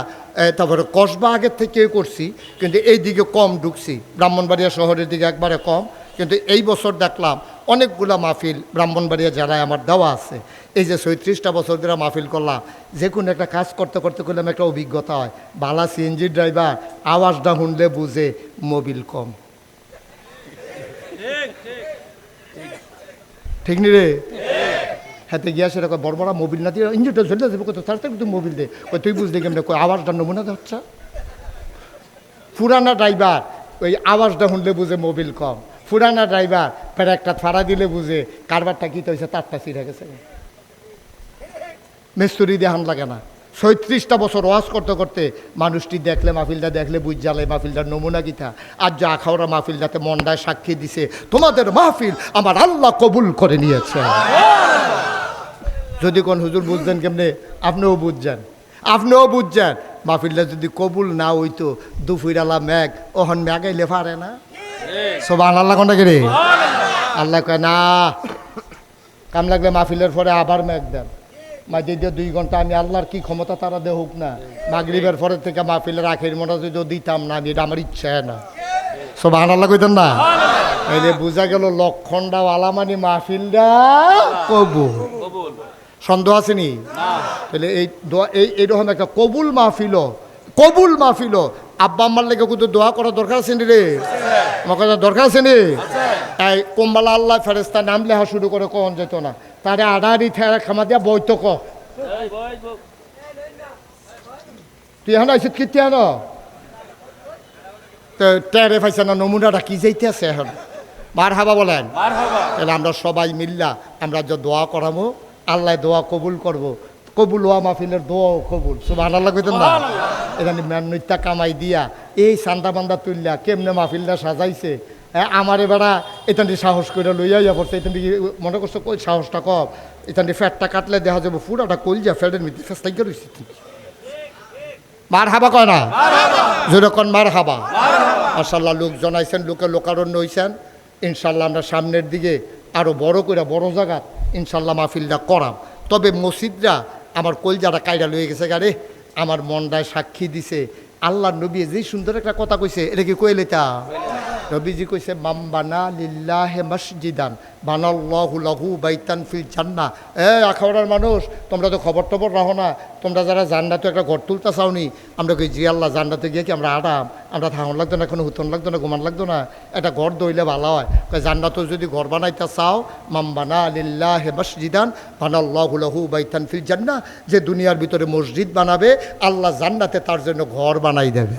তারপরে কসবা আগের থেকে করছি, কিন্তু এই দিকে কম ঢুকছি, ব্রাহ্মণবাড়িয়া শহরের দিকে একবারে কম। কিন্তু এই বছর দেখলাম অনেকগুলা মাহফিল ব্রাহ্মণবাড়িয়া জেলায় আমার দেওয়া আছে। এই যে ৩৬টা বছর ধরে মাহফিল করলাম, যে কোনো একটা কাজ করতে করতে করলাম একটা অভিজ্ঞতা হয়। বালা সিএনজি ড্রাইভার আওয়াজটা শুনলে বুঝে মোবিল কম, ঠিক নি রে? হাতে গিয়া সেরকম বড় বড় মোবিল না দিয়ে ইঞ্জিনটা ঝুলে দেবো, কত তাড়াতাড়ি তুই মোবিল দে, তুই বুঝলি কেমন কই আওয়াজটা নমুনা হচ্ছে। পুরানা ড্রাইভার ওই আওয়াজটা শুনলে বুঝে মোবিল কম, পুরানা ড্রাইভার ফের একটা ফাড়া দিলে বুঝে কারবারটা কী হয়েছে, তারটা ছিঁড়ে গেছে, মিস্ত্রি দেহান লাগে না। ৩৬টা বছর ওয়াজ করতে করতে মানুষটি দেখলে, মাহফিলটা দেখলে বুঝ জ্বালে মাহফিলটার নমুনা গীতা। আর যা আখাওড়া মাহফিল যাতে মন্ডায় সাক্ষী দিছে তোমাদের মাহফিল আমার আল্লাহ কবুল করে নিয়েছে। যদি কোন হুজুর বুঝছেন কেমনে, আপনিও বুঝছেন, আপনিও বুঝছেন। মাহফিলটা যদি কবুল না হইতো, দুপুরালা মেঘ ওহন মেঘ আইলে পারে না। সুবহানাল্লাহ কোনটা কে রে? আল্লাহ কয় না, কাম লাগলে মাহফিলের পরে আবার মেঘ দেন। মাঝে দিয়ে 2 ঘন্টা আমি আল্লাহর কি ক্ষমতা তারা দে হোক না, মাগরিবের পরে থেকে মাহফিলের আখের মোটা যদি দিতাম না, আমি এটা আমার ইচ্ছা না। সুবহানাল্লাহ কইতেন না? এই যে বোঝা গেল লক্ষণটা আলামানি মাহফিলটা কবুল। সন্দেহ আসেনি? তাহলে এই দোয়া এইরকম একটা কবুল মাহফিল আব্বা আম্মার লেগে কিন্তু দোয়া করার দরকার আছে নি রে? আমার কথা দরকার আছে নি? এই কোম্বালা আল্লাহ ফেরেস্তা নাম লেখা শুরু করে কখন যেত না, তারে আড়াআড়ি ঠেরা খামা দিয়া বইতো ক তুই এখন আইসিত কি তুই এখন টেরে পাইছে না, নমুনাটা কি যাইতে আছে এখন? মার হাবা বলেন। তাহলে আমরা সবাই মিল্লা আমরা যে দোয়া করামো, আল্লাহ দোয়া কবুল করব। কবুল হওয়া মাহফিলের দোয়াও কবুল, সুবহানাল্লাহ কইতেন না? এখানে মেনটা কামাই দিয়া এই সান্দা বান্দা তুললা কেমনে মাহফিলটা সাজাইছে। আমার এবারা এখান সাহস করে লইয়া পড়ছে, এখান থেকে মনে করছো কই সাহসটা কম, এখান ফ্যাটটা কাটলে দেখা যাবে পুরাটা কলজা ফ্যাটের মধ্যে ফেস্তাই করেছি। মার হাবা কয় না? যেরকম মার হাবা। মাশাআল্লাহ লোকজন আইছেন, লোকে লোকারণ্য হইছেন। ইনশাল্লাহ আমরা সামনের দিকে আরও বড় করে বড় জায়গা ইনশাল্লাহ মাহফিলটা করাম। তবে মসজিদরা আমার কলজাটা কায়দা লয়ে গেছে গাড়ি, আমার মনটায় সাক্ষী দিছে। আল্লাহ নবী যে সুন্দর একটা কথা কইছে, এটা কি কইলে তা নবীজি কইছে মাম্বানা লিল্লাহে মসজিদান বানাল্লাহু লাহু বাইতান ফিল জান্নাহ। আখাউড়ার মানুষ তোমরা তো খবর টবর রাখো না, তোমরা যারা জান্নাতে একটা ঘর তুলতে চাওনি, আমরা কই জি আল্লাহ জান্নাতে গিয়ে কি আমরা আরাম, আমরা থাকুন লাগতো না, কোনো হুতন লাগতো না, ঘুমান লাগতো না, একটা ঘর দইলে ভালো হয়। জান্নাতেও যদি ঘর বানাইতে চাও মাম্বানা লিল্লাহে মসজিদান বানাল্লাহু লাহু বাইতান ফিল জান্নাহ, যে দুনিয়ার ভিতরে মসজিদ বানাবে আল্লাহ জান্নাতে তার জন্য ঘর বানাই দেবে।